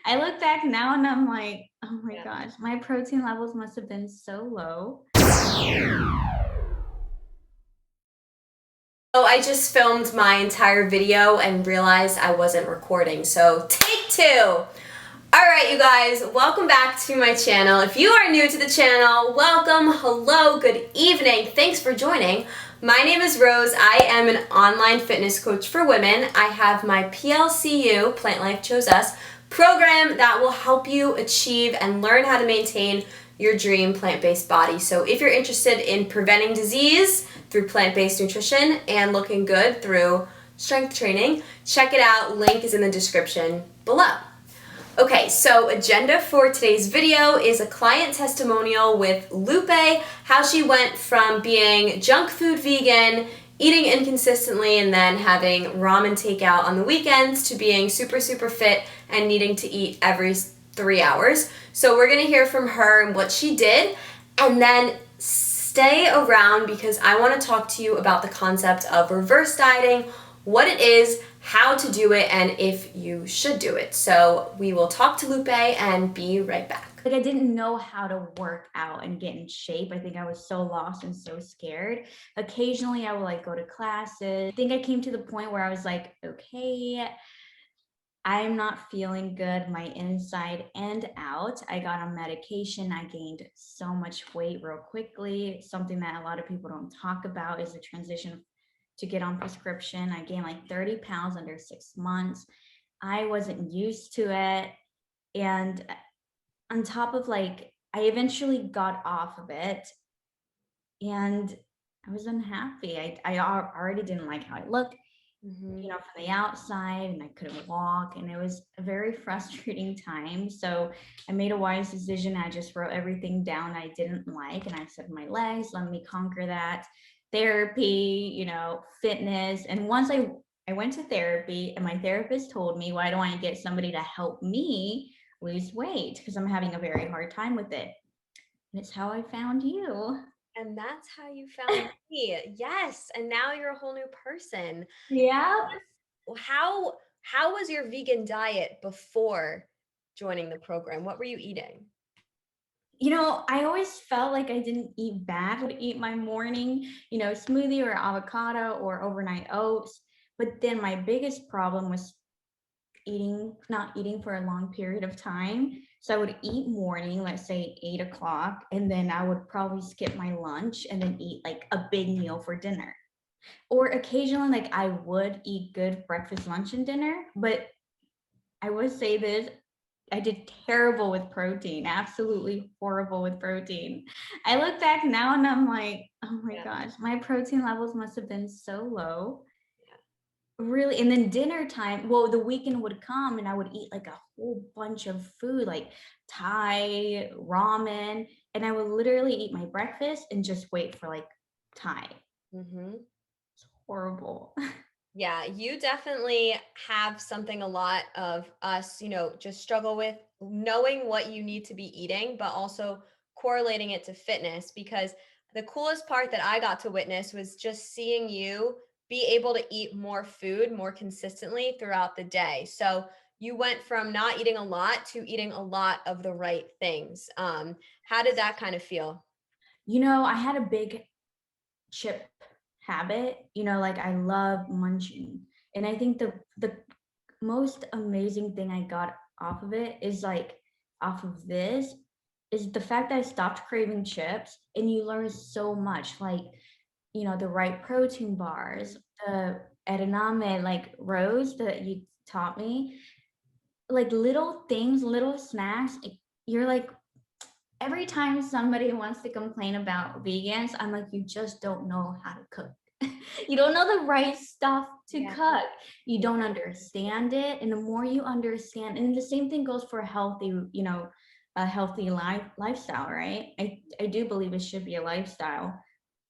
I look back now and I'm like, oh my Yeah. gosh, my protein levels must have been so low. So I just filmed my entire video and realized I wasn't recording. So take two. All right, you guys, welcome back to my channel. If you are new to the channel, welcome, hello, good evening. Thanks for joining. My name is Rose. I am an online fitness coach for women. I have my PLCU, Plant Life Chose Us, program that will help you achieve and learn how to maintain your dream plant-based body. So if you're interested in preventing disease through plant-based nutrition and looking good through strength training, check it out. Link is in the description below. Okay, so agenda for today's video is a client testimonial with Lupe, how she went from being junk food vegan, eating inconsistently, and then having ramen takeout on the weekends to being super, super fit and needing to eat every 3 hours. So we're gonna hear from her and what she did, and then stay around because I wanna talk to you about the concept of reverse dieting, what it is, how to do it, and if you should do it. So we will talk to Lupe and be right back. Like I didn't know how to work out and get in shape. I think I was so lost and so scared. Occasionally I would like go to classes. I think I came to the point where I was like, okay, I'm not feeling good, my inside and out. I got on medication. I gained so much weight real quickly. Something that a lot of people don't talk about is the transition to get on prescription. I gained like 30 pounds under 6 months. I wasn't used to it. And on top of like, I eventually got off of it and I was unhappy. I already didn't like how I looked, Mm-hmm. from the outside, and I couldn't walk, and it was a very frustrating time. So I made a wise decision. I just wrote everything down I didn't like, and I said, my legs, let me conquer that. Therapy, fitness. And once I went to therapy, and my therapist told me, why don't I get somebody to help me lose weight? Because I'm having a very hard time with it. And it's how I found you. And that's how you found me. Yes, and now you're a whole new person. Yeah. How was your vegan diet before joining the program? What were you eating? I always felt like I didn't eat bad. I would eat my morning, smoothie or avocado or overnight oats. But then my biggest problem was not eating for a long period of time. So I would eat morning, let's say 8 o'clock, and then I would probably skip my lunch and then eat like a big meal for dinner. Or occasionally, like I would eat good breakfast, lunch, and dinner. But I would say this, I did terrible with protein, absolutely horrible with protein. I look back now and I'm like, oh my Yeah, gosh, my protein levels must have been so low. yeah. Really. And then dinner time, well, the weekend would come and I would eat like a whole bunch of food, like Thai, ramen, and I would literally eat my breakfast and just wait for like Thai. Mm-hmm. Horrible. Yeah, you definitely have something a lot of us, just struggle with knowing what you need to be eating, but also correlating it to fitness. Because the coolest part that I got to witness was just seeing you be able to eat more food more consistently throughout the day. So you went from not eating a lot to eating a lot of the right things. How did that kind of feel? I had a big chip habit, like I love munching. And I think the most amazing thing I got off of it is like off of this is the fact that I stopped craving chips, and you learn so much, like, the right protein bars, the edamame like rose that you taught me, like little things, little snacks. You're like, every time somebody wants to complain about vegans, I'm like, you just don't know how to cook. You don't know the right stuff to Yeah. cook. You don't understand it. And the more you understand, and the same thing goes for a healthy lifestyle, right? I do believe it should be a lifestyle.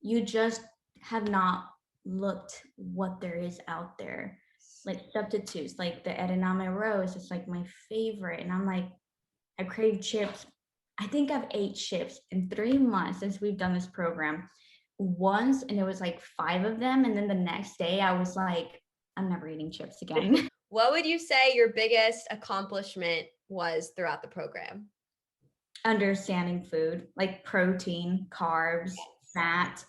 You just have not looked what there is out there. Like substitutes, like the edamame rose, it's like my favorite. And I'm like, I crave chips. I think I've ate chips in 3 months since we've done this program once, and it was like 5 of them. And then the next day, I was like, I'm never eating chips again. What would you say your biggest accomplishment was throughout the program? Understanding food, like protein, carbs, fat,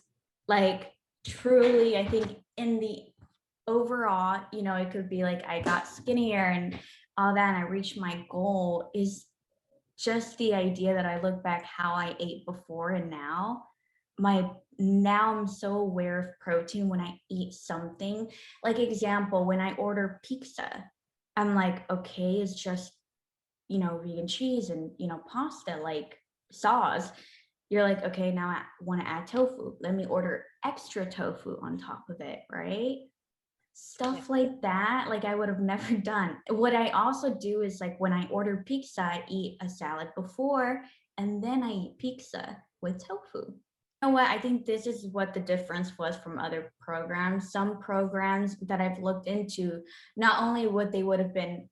like truly, I think in the overall, it could be like I got skinnier and all that, and I reached my goal is just the idea that I look back how I ate before and now I'm so aware of protein when I eat something. Like example, when I order pizza, I'm like, okay, it's just, vegan cheese and, pasta, like sauce. You're like, okay, now I want to add tofu. Let me order extra tofu on top of it, right? Stuff like that, like I would have never done. What I also do is like when I order pizza, I eat a salad before and then I eat pizza with tofu. You know what? I think this is what the difference was from other programs. Some programs that I've looked into, not only would they would have been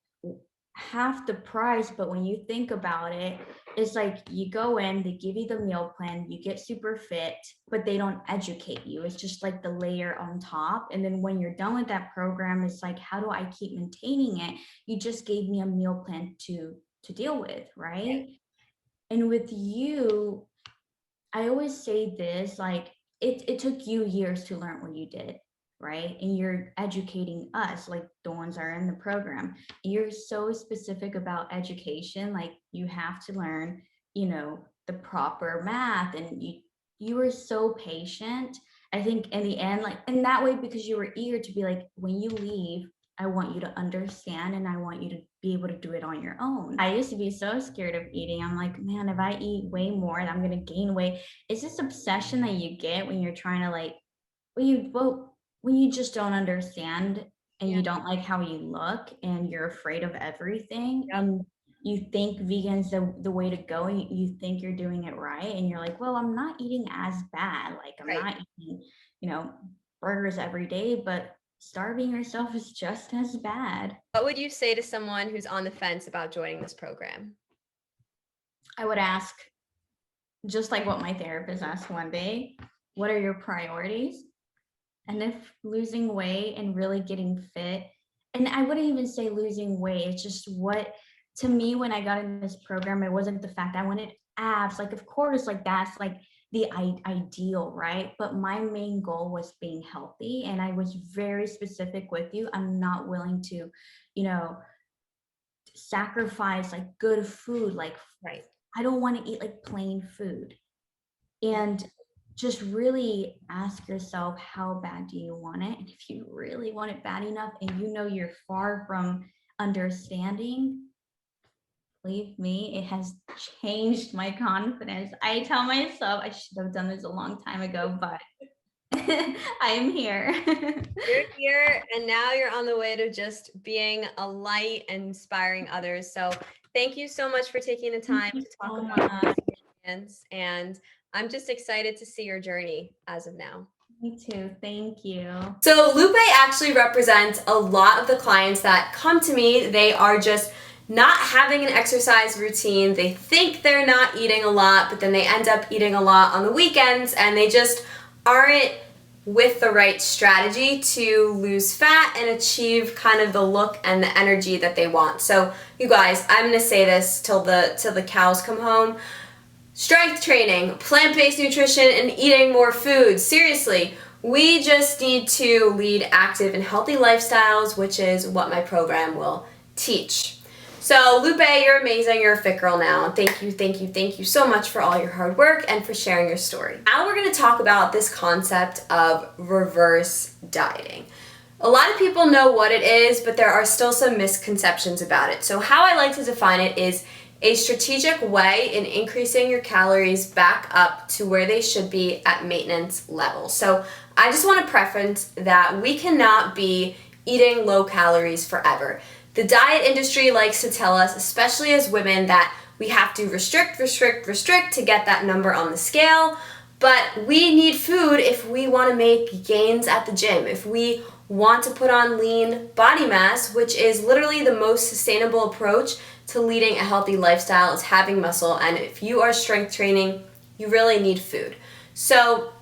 half the price, but when you think about it, it's like you go in, they give you the meal plan, you get super fit, but they don't educate you. It's just like the layer on top. And then when you're done with that program, it's like, how do I keep maintaining it? You just gave me a meal plan to deal with, right? And with you, I always say this, like it took you years to learn what you did, right? And you're educating us, like the ones that are in the program. You're so specific about education, like you have to learn, the proper math, and you were so patient. I think in the end, like in that way, because you were eager to be like, when you leave, I want you to understand and I want you to be able to do it on your own. I used to be so scared of eating. I'm like, man, if I eat way more, I'm gonna gain weight. It's this obsession that you get when you're trying to like when you just don't understand and you don't like how you look and you're afraid of everything and you think vegan's the way to go and you think you're doing it right and you're like, well, I'm not eating as bad. Like I'm not eating, burgers every day, but starving yourself is just as bad. What would you say to someone who's on the fence about joining this program? I would ask, just like what my therapist asked one day, what are your priorities? And if losing weight and really getting fit, and I wouldn't even say losing weight, it's just to me, when I got in this program, it wasn't the fact I wanted abs. Like, of course, like that's like the ideal, right? But my main goal was being healthy. And I was very specific with you. I'm not willing to, sacrifice like good food. Like, I don't want to eat like plain food. And just really ask yourself, how bad do you want it? And if you really want it bad enough and you're far from understanding, believe me, it has changed my confidence. I tell myself I should have done this a long time ago, but I am here. You're here, and now you're on the way to just being a light and inspiring others. So thank you so much for taking the time to talk about your experience, and I'm just excited to see your journey as of now. Me too. Thank you. So Lupe actually represents a lot of the clients that come to me. They are just not having an exercise routine. They think they're not eating a lot, but then they end up eating a lot on the weekends, and they just aren't with the right strategy to lose fat and achieve kind of the look and the energy that they want. So you guys, I'm gonna say this till the cows come home. Strength training, plant-based nutrition, and eating more food. Seriously, we just need to lead active and healthy lifestyles, which is what my program will teach. So Lupe, you're amazing. You're a fit girl now. Thank you so much for all your hard work and for sharing your story. Now we're going to talk about this concept of reverse dieting. A lot of people know what it is, but there are still some misconceptions about it. So how I like to define it is a strategic way in increasing your calories back up to where they should be at maintenance level. So I just want to preference that we cannot be eating low calories forever. The diet industry likes to tell us, especially as women, that we have to restrict to get that number on the scale, but we need food if we want to make gains at the gym, if we want to put on lean body mass, which is literally the most sustainable approach to leading a healthy lifestyle, is having muscle. And if you are strength training, you really need food. So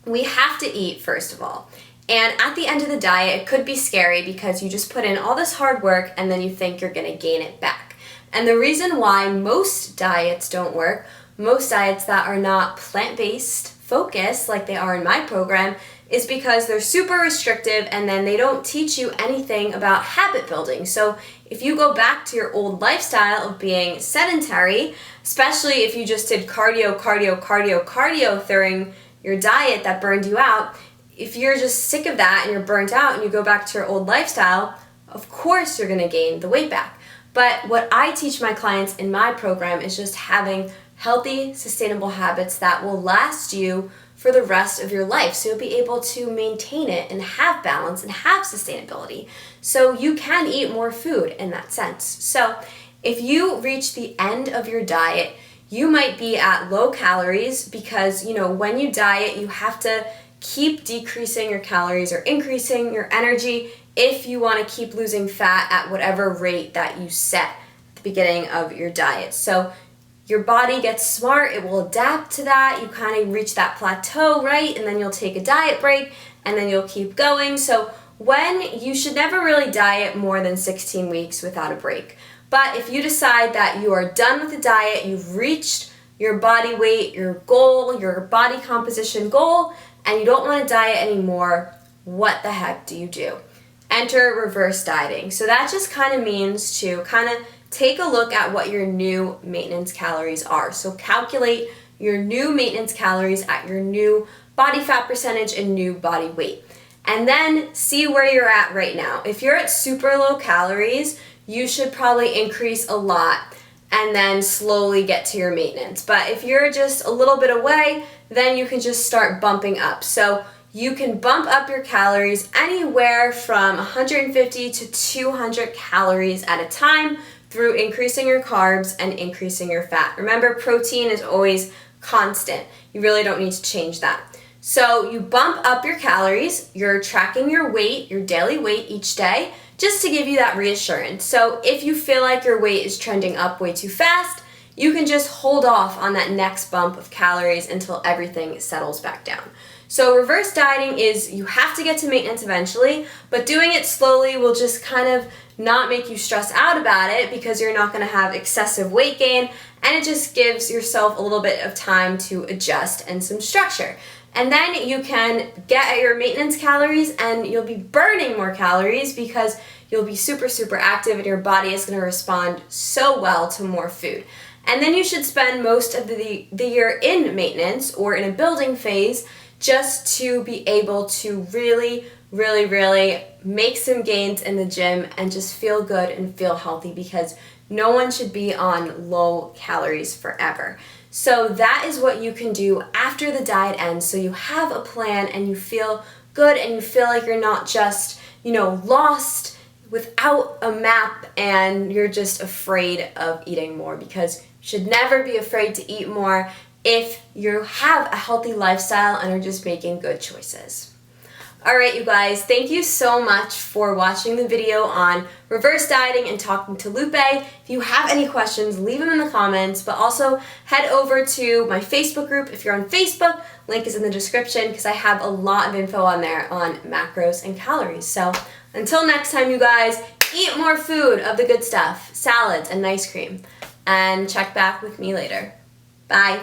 we have to eat, first of all. And at the end of the diet, it could be scary because you just put in all this hard work and then you think you're going to gain it back. And the reason why most diets don't work, most diets that are not plant-based focused like they are in my program, is because they're super restrictive and then they don't teach you anything about habit building. So if you go back to your old lifestyle of being sedentary, especially if you just did cardio during your diet that burned you out, if you're just sick of that and you're burnt out and you go back to your old lifestyle, of course you're gonna gain the weight back. But what I teach my clients in my program is just having healthy, sustainable habits that will last you for the rest of your life. So you'll be able to maintain it and have balance and have sustainability. So you can eat more food in that sense. So if you reach the end of your diet, you might be at low calories because, when you diet, you have to keep decreasing your calories or increasing your energy if you want to keep losing fat at whatever rate that you set at the beginning of your diet. So your body gets smart, it will adapt to that. You kind of reach that plateau, right? And then you'll take a diet break and then you'll keep going. So you should never really diet more than 16 weeks without a break. But if you decide that you are done with the diet, you've reached your body weight, your goal, your body composition goal, and you don't want to diet anymore, what the heck do you do? Enter reverse dieting. So that just kind of means to kind of take a look at what your new maintenance calories are. So calculate your new maintenance calories at your new body fat percentage and new body weight. And then see where you're at right now. If you're at super low calories, you should probably increase a lot and then slowly get to your maintenance. But if you're just a little bit away, then you can just start bumping up. So you can bump up your calories anywhere from 150 to 200 calories at a time through increasing your carbs and increasing your fat. Remember, protein is always constant. You really don't need to change that. So you bump up your calories, you're tracking your weight, your daily weight each day, just to give you that reassurance. So if you feel like your weight is trending up way too fast, you can just hold off on that next bump of calories until everything settles back down. So reverse dieting is you have to get to maintenance eventually, but doing it slowly will just kind of not make you stress out about it because you're not going to have excessive weight gain, and it just gives yourself a little bit of time to adjust and some structure. And then you can get at your maintenance calories and you'll be burning more calories because you'll be super, super active and your body is going to respond so well to more food. And then you should spend most of the year in maintenance or in a building phase just to be able to really make some gains in the gym and just feel good and feel healthy, because no one should be on low calories forever. So that is what you can do after the diet ends, so you have a plan and you feel good and you feel like you're not just, lost without a map and you're just afraid of eating more, because you should never be afraid to eat more if you have a healthy lifestyle and are just making good choices. All right, you guys, thank you so much for watching the video on reverse dieting and talking to Lupe. If you have any questions, leave them in the comments, but also head over to my Facebook group if you're on Facebook. Link is in the description because I have a lot of info on there on macros and calories. So until next time, you guys, eat more food of the good stuff, salads and ice cream, and check back with me later. Bye.